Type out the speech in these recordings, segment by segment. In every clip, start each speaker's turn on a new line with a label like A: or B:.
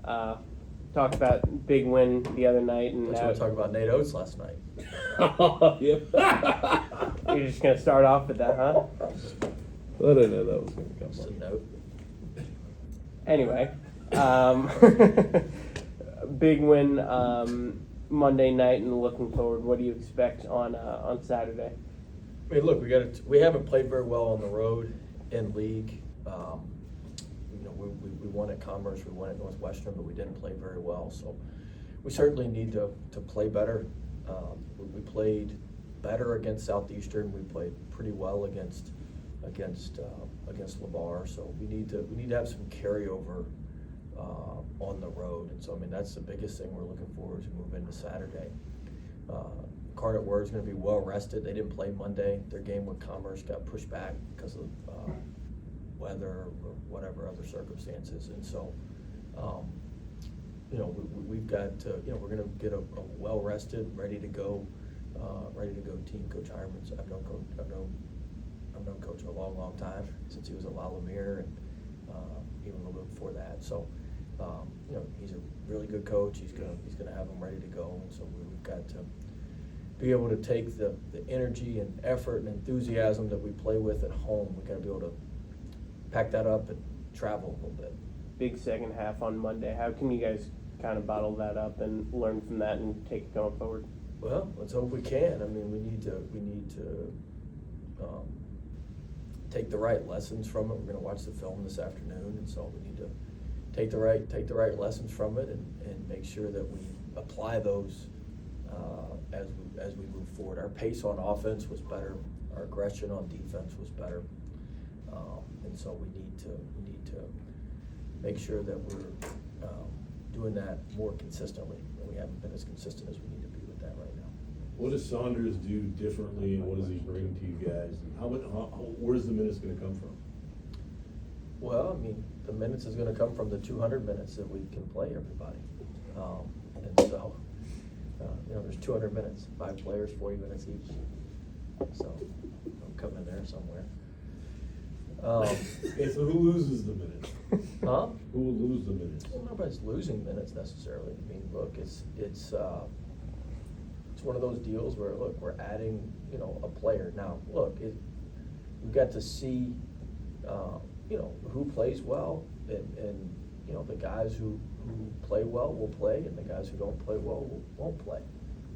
A: Talked about big win the other night, and
B: That's what we talked about Nate Oates last night.
C: Yep.
A: you're just gonna start off with that, huh?
C: I didn't know that was going to
B: Just a
C: come
B: note.
A: Anyway, big win Monday night, and looking forward. What do you expect on Saturday?
B: I mean, look, we haven't played very well on the road in league. We won at Commerce, we won at Northwestern, but we didn't play very well. So we certainly need to play better. We played better against Southeastern. We played pretty well against LeVar. So we need to have some carryover on the road. And so I mean that's the biggest thing we're looking forward to move into Saturday. Incarnate Word is going to be well rested. They didn't play Monday. Their game with Commerce got pushed back because of weather or whatever other circumstances. And so, we've got we're going to get a well rested, ready to go team. Coach Ironman's I've known Coach a long time since he was at La Lumiere and even a little bit before that. So. He's a really good coach. He's gonna have them ready to go, and so we've got to be able to take the energy and effort and enthusiasm that we play with at home. We got to be able to pack that up and travel a little bit.
A: Big second half on Monday. How can you guys kind of bottle that up and learn from that and take it going forward?
B: Well, let's hope we can. I mean, we need to take the right lessons from it. We're going to watch the film this afternoon, and so we need to take the right lessons from it and make sure that we apply those as we move forward. Our pace on offense was better. Our aggression on defense was better, and so we need to make sure that we're doing that more consistently. And we haven't been as consistent as we need to be with that right now.
C: What does Saunders do differently, and what does he bring to you guys? And where's the minutes going to come from?
B: Well, I mean, the minutes is going to come from the 200 minutes that we can play everybody. And so, there's 200 minutes, 5 players, 40 minutes each. So, I'm coming there somewhere.
C: Okay, so who loses the minutes?
B: Huh?
C: Who will lose the minutes?
B: Well, nobody's losing minutes necessarily. I mean, look, it's one of those deals where, look, we're adding, a player. Now, look, we've got to see, who plays well, and the guys who play well will play, and the guys who don't play well won't play.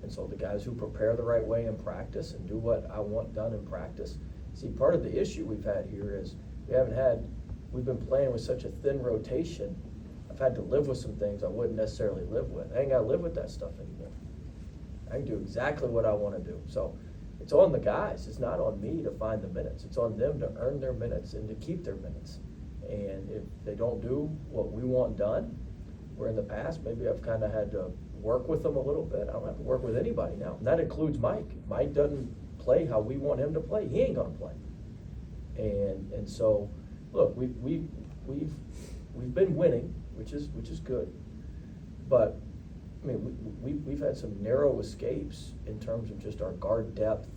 B: And so the guys who prepare the right way in practice and do what I want done in practice. See, part of the issue we've had here is we've been playing with such a thin rotation. I've had to live with some things I wouldn't necessarily live with. I ain't got to live with that stuff anymore. I can do exactly what I want to do. So it's on the guys. It's not on me to find the minutes. It's on them to earn their minutes and to keep their minutes. And if they don't do what we want done, where in the past maybe I've kind of had to work with them a little bit. I don't have to work with anybody now. And that includes Mike. If Mike doesn't play how we want him to play, he ain't gonna play. And so, look, we've been winning, which is good. But I mean, we've had some narrow escapes in terms of just our guard depth.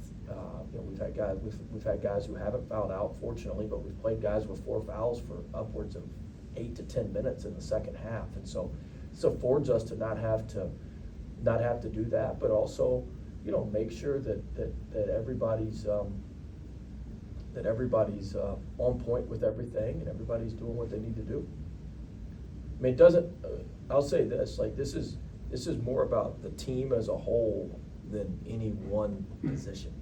B: We've had guys who haven't fouled out, fortunately, but we've played guys with 4 fouls for upwards of 8 to 10 minutes in the second half, and so this affords us to not have to do that, but also, make sure that everybody's on point with everything and everybody's doing what they need to do. I mean, it doesn't. I'll say this: like this is more about the team as a whole than any one position.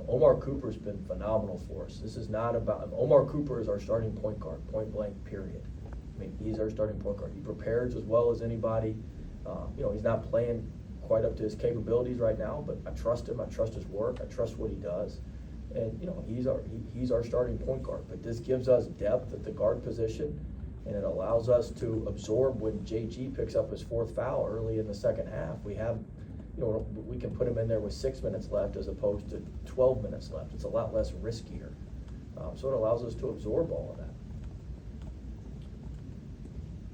B: Omar Cooper's been phenomenal for us. This is not about Omar Cooper is our starting point guard, point blank, period. I mean, he's our starting point guard. He prepares as well as anybody. He's not playing quite up to his capabilities right now, but I trust him. I trust his work. I trust what he does. And he's our starting point guard. But this gives us depth at the guard position, and it allows us to absorb when JG picks up his 4th foul early in the second half. We can put him in there with 6 minutes left as opposed to 12 minutes left. It's a lot less riskier. So it allows us to absorb all of that.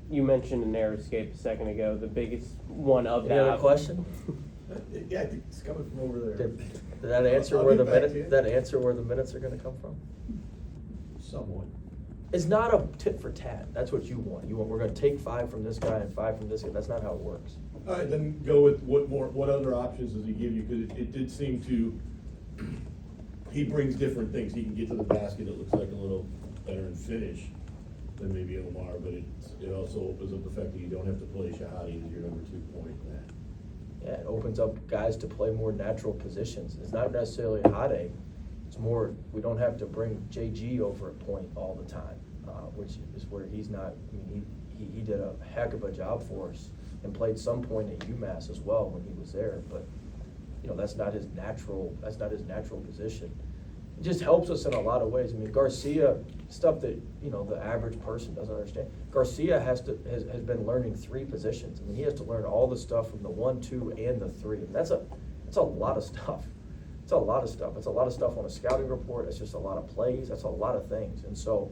A: You mentioned a narrow escape a second ago. The biggest one of
B: Any
A: that.
B: other question?
D: Yeah, I think it's coming from over there.
B: Did that answer
D: I'll
B: where
D: get
B: the
D: back to
B: minutes?
D: you.
B: Did that answer where the minutes are going to come from?
D: Somewhat.
B: It's not a tit for tat. That's what you want. We're gonna take 5 from this guy and 5 from this guy. That's not how it works.
C: All right, then go with what other options does he give you? Because it did seem to, he brings different things. He can get to the basket, it looks like a little better in finish than maybe Omar, but it also opens up the fact that you don't have to play Shahadi as your number 2 point man.
B: Yeah, it opens up guys to play more natural positions. It's not necessarily a hot egg. It's more, we don't have to bring JG over at point all the time, which is where he's not, I mean, he did a heck of a job for us and played some point at UMass as well when he was there, but, you know, that's not his natural position. It just helps us in a lot of ways. I mean, Garcia, stuff that, you know, the average person doesn't understand. Garcia has been learning 3 positions. I mean, he has to learn all the stuff from the 1, 2, and the 3. And that's a lot of stuff. It's a lot of stuff. It's a lot of stuff on a scouting report. It's just a lot of plays. That's a lot of things. And so,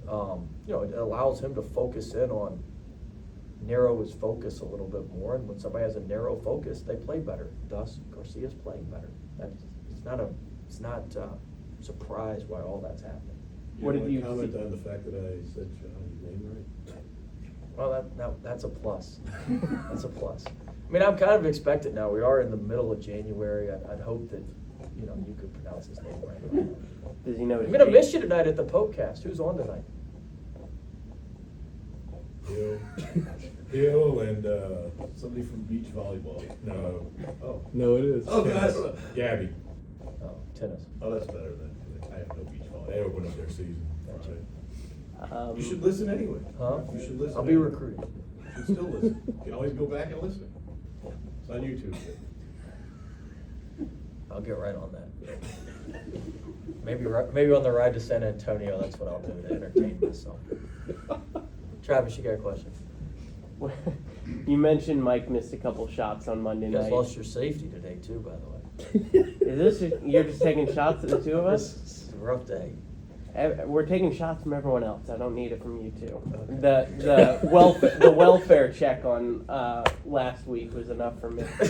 B: you know, it allows him to focus in on, narrow his focus a little bit more. And when somebody has a narrow focus, they play better. Thus, Garcia's playing better. It's not surprise why all that's happening.
A: What did you
C: comment
A: see?
C: on the fact that I said Shahadi's name right?
B: Well, that's a plus. That's a plus. I mean, I'm kind of expecting now. We are in the middle of January. I'd hope that, you know, you could pronounce his name right.
A: Does he know?
B: I'm gonna miss you tonight at the Pokecast. Who's on tonight?
C: Hill and somebody from beach volleyball.
E: No.
C: Oh.
E: No, it is.
C: Oh, that's,
E: Gabby.
B: Oh, tennis.
C: oh, that's better than, I have no beach volleyball.
E: They opened up their season.
B: Gotcha.
C: You should listen anyway.
B: Huh?
C: You should listen.
B: I'll be
C: anyway.
B: recruited.
C: You should still listen. You can always go back and listen. It's on YouTube.
B: I'll get right on that. Maybe on the ride to San Antonio, that's what I'll do to entertain myself. Travis, you got a question?
A: You mentioned Mike missed a couple shots on Monday
B: You guys
A: night.
B: lost your safety today too, by the way.
A: Is this you're just taking shots at the two of us?
B: This is a rough day.
A: We're taking shots from everyone else. I don't need it from you two.
B: Okay.
A: The welfare check on last week was enough for me. From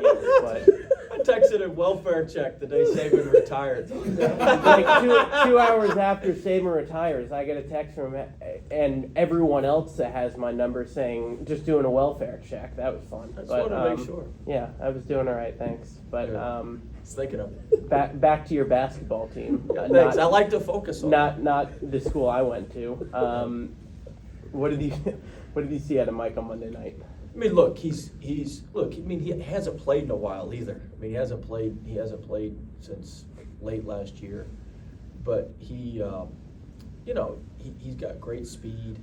A: you, but
B: I texted a welfare check the day Saban retired.
A: like 2 hours after Saban retires, I get a text from him and everyone else that has my number saying just doing a welfare check. That was fun.
B: I just
A: But,
B: wanted to make sure.
A: Yeah, I was doing all right. Thanks. But
B: Good. Just thinking of it.
A: back to your basketball team.
B: Thanks. I like to focus on it.
A: Not the school I went to. What did you see out of Mike on Monday night?
B: I mean, look, I mean, he hasn't played in a while either. I mean, he hasn't played since late last year. But he, you know, he's got great speed.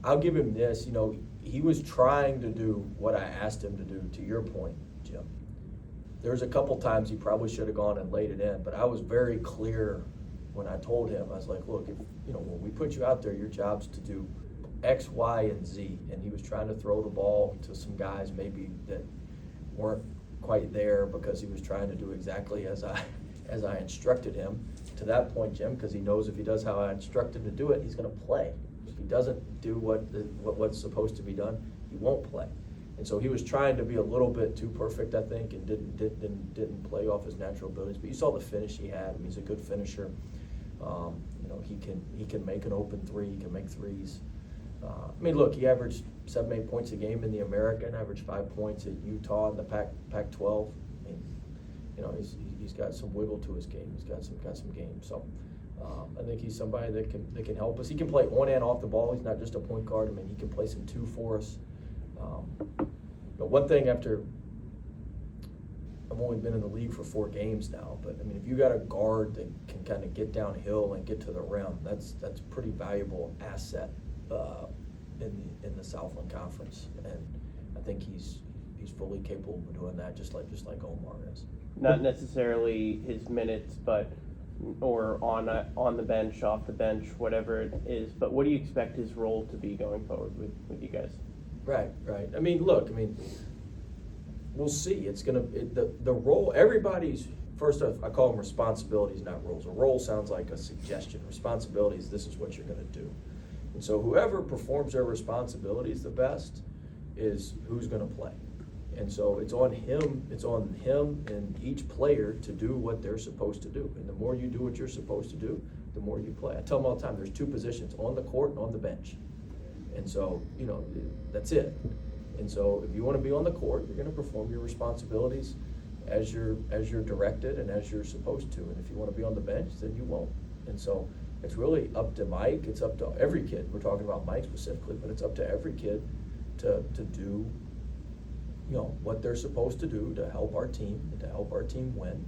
B: I'll give him this, you know, he was trying to do what I asked him to do, to your point, Jim. There's a couple times he probably should have gone and laid it in, but I was very clear when I told him, I was like, look, if, you know, when we put you out there, your job's to do X, Y, and Z. And he was trying to throw the ball to some guys maybe that weren't quite there because he was trying to do exactly as I instructed him. To that point, Jim, because he knows if he does how I instructed him to do it, he's going to play. If he doesn't do what's supposed to be done, he won't play. And so he was trying to be a little bit too perfect, I think, and didn't play off his natural abilities. But you saw the finish he had. I mean, he's a good finisher. You know, he can make an open three. He can make threes. I mean, look, he averaged 7-8 points a game in the American, averaged 5 points at Utah in the Pac-12. I mean, you know, he's got some wiggle to his game. He's got some game. So I think he's somebody that can help us. He can play on and off the ball. He's not just a point guard. I mean, he can play some 2 for us. You know, one thing after I've only been in the league for 4 games now, but I mean, if you got a guard that can kind of get downhill and get to the rim, that's a pretty valuable asset in the Southland Conference, and I think he's fully capable of doing that, just like Omar is.
A: Not necessarily his minutes, but or on the bench, off the bench, whatever it is. But what do you expect his role to be going forward with you guys?
B: Right. I mean, look, we'll see. It's the role. Everybody's first off, I call them responsibilities, not roles. A role sounds like a suggestion. Responsibilities, this is what you're going to do. And so whoever performs their responsibilities the best is who's going to play. And so it's on him and each player to do what they're supposed to do. And the more you do what you're supposed to do, the more you play. I tell them all the time, there's two positions, on the court and on the bench. And so, that's it. And so if you want to be on the court, you're going to perform your responsibilities as you're directed and as you're supposed to. And if you want to be on the bench, then you won't. And so it's really up to Mike. It's up to every kid. We're talking about Mike specifically, but it's up to every kid to do, what they're supposed to do to help our team and to help our team win.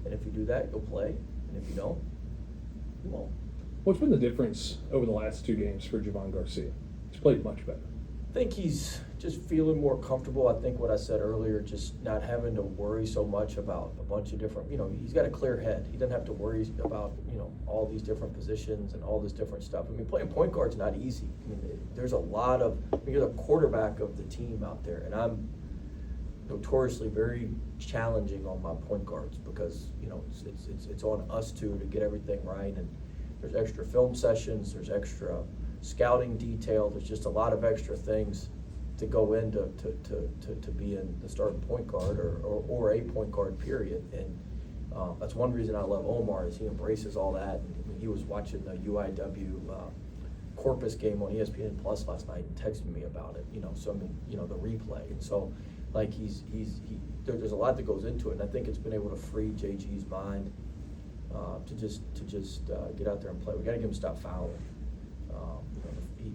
B: And if you do that, you'll play. And if you don't, you won't.
E: What's been the difference over the last 2 games for Javon Garcia? He's played much better.
B: I think he's just feeling more comfortable. I think what I said earlier, just not having to worry so much about a bunch of different, he's got a clear head. He doesn't have to worry about, all these different positions and all this different stuff. I mean, playing point guard's not easy. I mean, there's a lot of, you're the quarterback of the team out there, and I'm notoriously very challenging on my point guards because, it's on us two to get everything right. And there's extra film sessions, there's extra scouting detail, there's just a lot of extra things to go into to be in the starting point guard or a point guard period. And that's one reason I love Omar, is he embraces all that. And he was watching the UIW Corpus game on ESPN Plus last night and texted me about it, so the replay. And so like there's a lot that goes into it, and I think it's been able to free JG's mind to just get out there and play. We got to get him to stop fouling.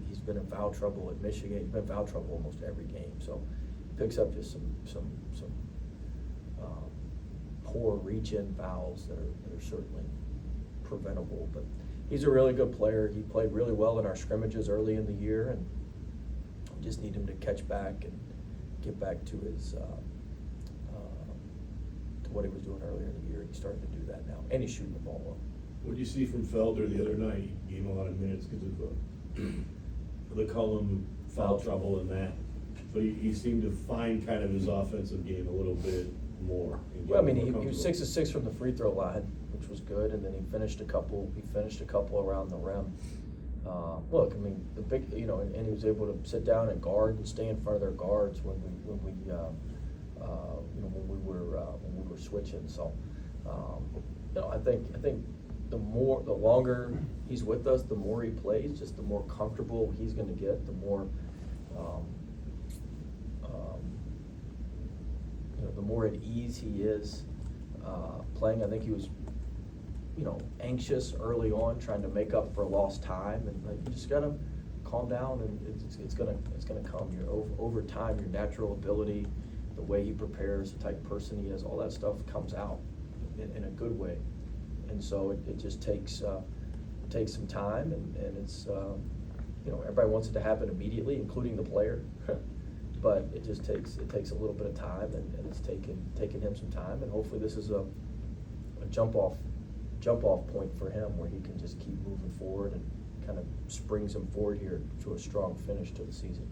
B: He's been in foul trouble at Michigan. He's been in foul trouble almost every game. So he picks up just some poor reach-in fouls that are certainly preventable. But he's a really good player. He played really well in our scrimmages early in the year, and we just need him to catch back and get back to his to what he was doing earlier in the year. He's starting to do that now, and he's shooting the ball well.
C: What did you see from Felder the other night? He gave him a lot of minutes because of the Cullum foul trouble and that. But he seemed to find kind of his offensive game a little bit more.
B: Well, I mean, he was 6 of 6 from the free throw line, which was good, and then he finished a couple around the rim. Look, I mean, the big, and he was able to sit down and guard and stay in front of their guards when we were switching. So, I think the longer he's with us, the more he plays, just the more comfortable he's going to get, the more, the more at ease he is playing. I think he was, anxious early on, trying to make up for lost time, and you just gotta calm down, and it's gonna come. Over time, your natural ability, the way he prepares, the type of person he is, all that stuff comes out in a good way. And so it just takes some time, and it's everybody wants it to happen immediately, including the player. But it takes a little bit of time, and it's taken him some time, and hopefully this is a jump off point for him where he can just keep moving forward and kind of springs him forward here to a strong finish to the season.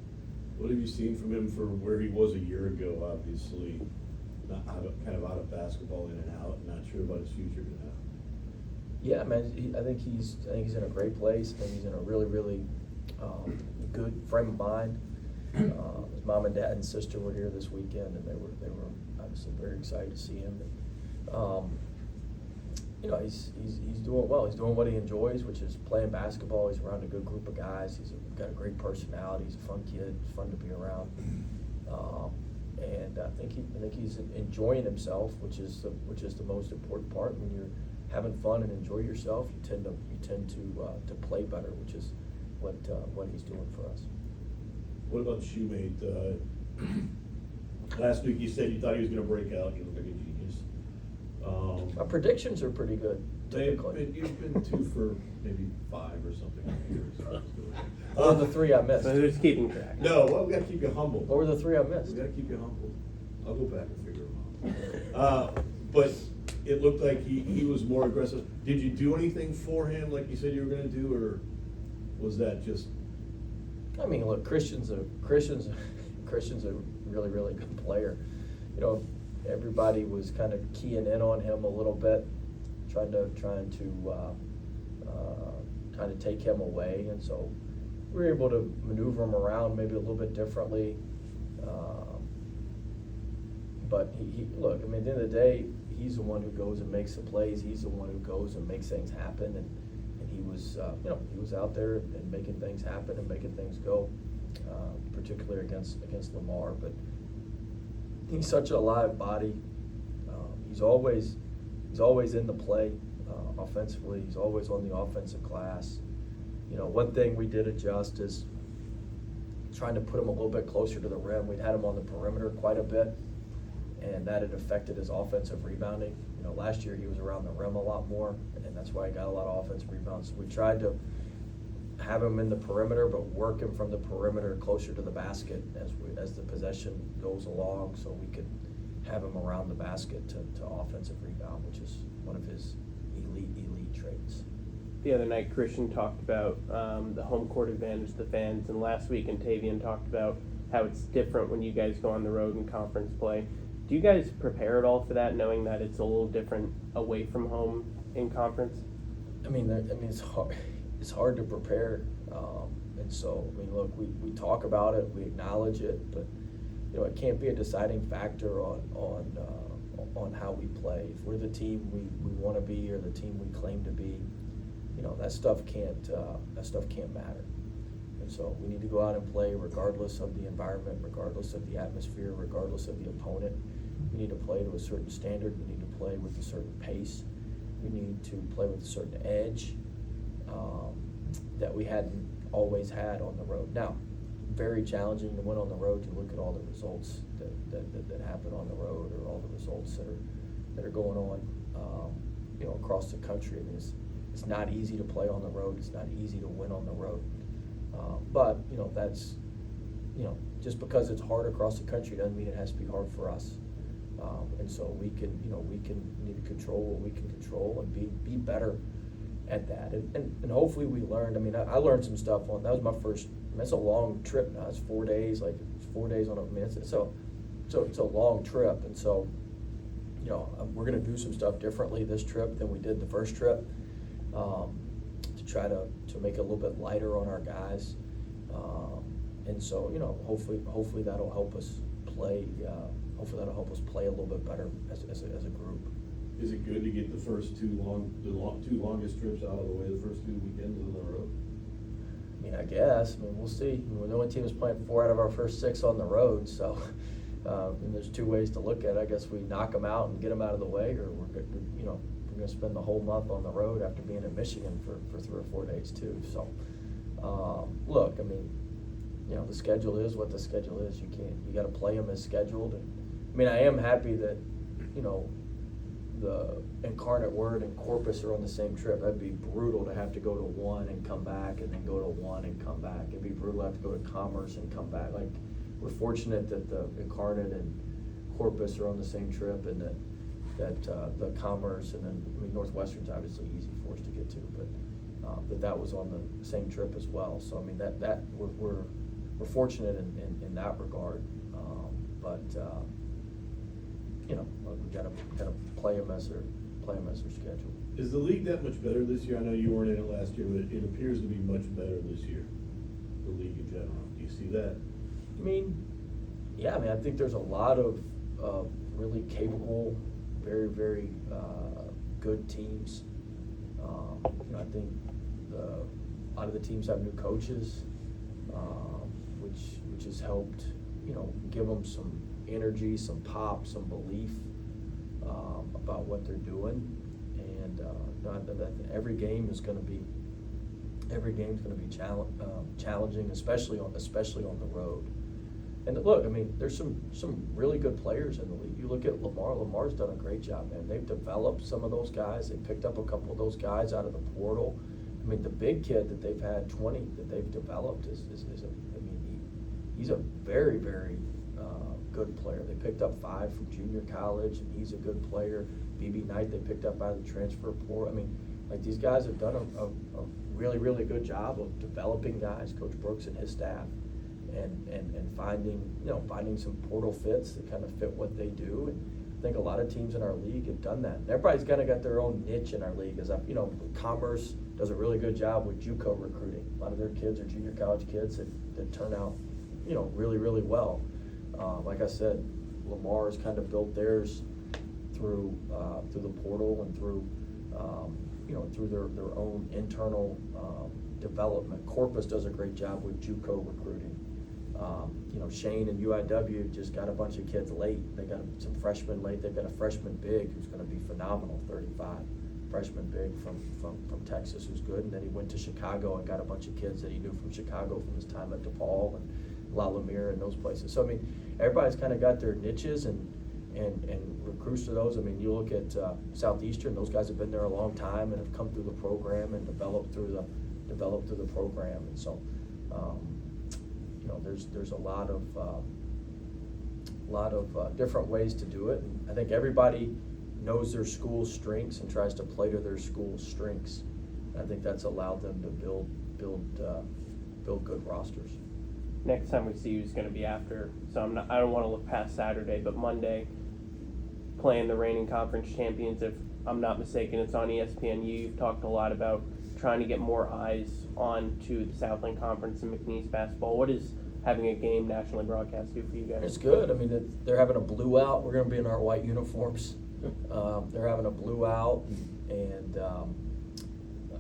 C: What have you seen from him for where he was a year ago? Obviously, kind of out of basketball, in and out. Not sure about his future now.
B: Yeah, man. I think he's in a great place. I think he's in a really, really good frame of mind. His mom and dad and sister were here this weekend, and they were obviously very excited to see him. He's doing well. He's doing what he enjoys, which is playing basketball. He's around a good group of guys. He's got a great personality. He's a fun kid. He's fun to be around. And I think he's enjoying himself, which is the most important part. When you're having fun and enjoy yourself, you tend to play better, which is what he's doing for us.
C: What about the shoemate? Last week you said you thought he was going to break out. You look like a genius.
B: My predictions are pretty good.
C: You've been 2 for maybe 5 or something.
B: What were the 3 I missed?
A: So just keeping track.
C: No, well, we got to keep you humble.
B: What were the 3 I missed?
C: We got to keep you humble. I'll go back and figure them out. But it looked like he was more aggressive. Did you do anything for him like you said you were going to do, or was that just?
B: I mean, look, Christian's a really, really good player. Everybody was kind of keying in on him a little bit, trying to take him away, and so we were able to maneuver him around maybe a little bit differently. But he look, I mean, at the end of the day, he's the one who goes and makes the plays. He's the one who goes and makes things happen, and he was, he was out there and making things happen and making things go, particularly against Lamar. But he's such a live body. He's always in the play offensively. He's always on the offensive glass. One thing we did adjust is trying to put him a little bit closer to the rim. We'd had him on the perimeter quite a bit, and that had affected his offensive rebounding. Last year he was around the rim a lot more, and that's why he got a lot of offensive rebounds. So we tried to have him in the perimeter, but work him from the perimeter closer to the basket as the possession goes along, so we could have him around the basket to offensive rebound, which is one of his elite traits.
A: The other night, Christian talked about the home court advantage to the fans, and last week, Tavian talked about how it's different when you guys go on the road in conference play. Do you guys prepare at all for that, knowing that it's a little different away from home in conference?
B: It's hard. It's hard to prepare, and so look, we talk about it, we acknowledge it, but it can't be a deciding factor on how we play. If we're the team we want to be or the team we claim to be, that stuff can't matter. And so we need to go out and play regardless of the environment, regardless of the atmosphere, regardless of the opponent. We need to play to a certain standard. We need to play with a certain pace. We need to play with a certain edge that we hadn't always had on the road. Now, very challenging to win on the road. You look at all the results that happen on the road, or all the results that are going on, across the country. It's not easy to play on the road. It's not easy to win on the road. But that's just because it's hard across the country doesn't mean it has to be hard for us. And so we need to control what we can control and be better at that. And hopefully we learned. I learned some stuff that was my first. It's a long trip now. It's 4 days. It's 4 days on a. It's a long trip, and so we're going to do some stuff differently this trip than we did the first trip, to try to make it a little bit lighter on our guys, and so hopefully that'll help us play. Hopefully that'll help us play a little bit better as a group.
C: Is it good to get the first two longest trips out of the way, the first 2 weekends on the road?
B: I guess. We'll see. We're the only team that's playing 4 out of our first 6 on the road, so and there's 2 ways to look at it. I guess we knock them out and get them out of the way, or we're going to spend the whole month on the road after being in Michigan for 3 or 4 days too. So, look, the schedule is what the schedule is. You got to play them as scheduled. And I am happy that the Incarnate Word and Corpus are on the same trip. That'd be brutal to have to go to one and come back, and then go to one and come back. It'd be brutal to have to go to Commerce and come back. We're fortunate that the Incarnate and Corpus are on the same trip, and that the Commerce and then Northwestern's obviously easy for us to get to, but that was on the same trip as well. So that we're fortunate in that regard, but we gotta play them as their schedule.
C: Is the league that much better this year? I know you weren't in it last year, but it appears to be much better this year, the league in general. Do you see that?
B: Yeah, I think there's a lot of really capable, very, very good teams. I think a lot of the teams have new coaches, which has helped, give them some energy, some pop, some belief about what they're doing. And every game is going to be challenging, especially on the road. And look, there's some really good players in the league. You look at Lamar. Lamar's done a great job, man. They've developed some of those guys. They picked up a couple of those guys out of the portal. The big kid that they've had, 20, that they've developed he's a very, very good player. They picked up 5 from junior college, and he's a good player. BB Knight they picked up out of the transfer portal. These guys have done a really, really good job of developing guys, Coach Brooks and his staff, and finding some portal fits that kind of fit what they do. And I think a lot of teams in our league have done that. Everybody's kind of got their own niche in our league. Commerce does a really good job with JUCO recruiting. A lot of their kids are junior college kids that turn out, really, really well. Like I said, Lamar has kind of built theirs through the portal and through you know, through their own internal, development. Corpus does a great job with JUCO recruiting. You know, Shane and UIW just got a bunch of kids late. They got some freshmen late. They've got a freshman big who's gonna be phenomenal, 35. Freshman big from Texas who's good. And then he went to Chicago and got a bunch of kids that he knew from Chicago from his time at DePaul and La Lumiere and those places. So, I mean, everybody's kind of got their niches and recruits to those. I mean, you look at Southeastern, those guys have been there a long time and have come through the program and developed through the program. And so, you know, there's a lot of different ways to do it. And I think everybody knows their school's strengths and tries to play to their school's strengths. I think that's allowed them to build good rosters.
A: Next time we see you is going to be after, so I don't want to look past Saturday, but Monday, playing the reigning conference champions. If I'm not mistaken, it's on ESPNU. You've talked a lot about trying to get more eyes onto the Southland Conference and McNeese basketball. What does having a game nationally broadcast do for you guys?
B: It's good. I mean, they're having a blue out. We're going to be in our white uniforms. They're having a blue out, and I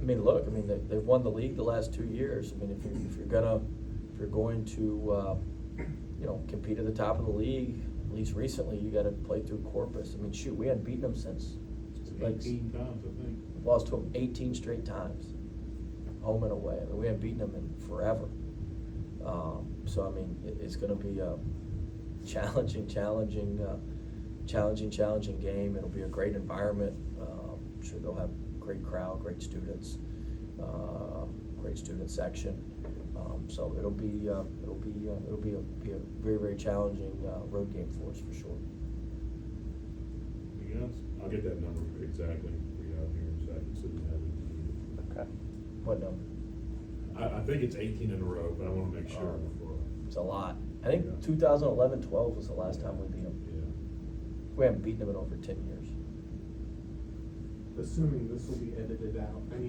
B: mean, look. I mean, they've won the league the last 2 years. I mean, if you're going to, you know, compete at the top of the league, at least recently, you got to play through Corpus. I mean, shoot, we hadn't beaten them since like
C: 18 times, I think.
B: lost to them 18 straight times, home and away. I mean, we haven't beaten them in forever. So I mean, it's going to be a challenging game. It'll be a great environment. I'm sure they'll have great crowd, great students, great student section. So it'll be a very, very challenging road game for us for sure.
C: Anything else? I'll get that number exactly for you out here in a second, so you have it.
A: Okay.
B: What number?
C: I think it's 18 in a row, but I wanna make sure before.
B: It's a lot. I think
C: Yeah.
B: 2011-12 was the last time we beat them.
C: Yeah.
B: We haven't beaten them in over 10 years.
F: Assuming this will be edited out, I need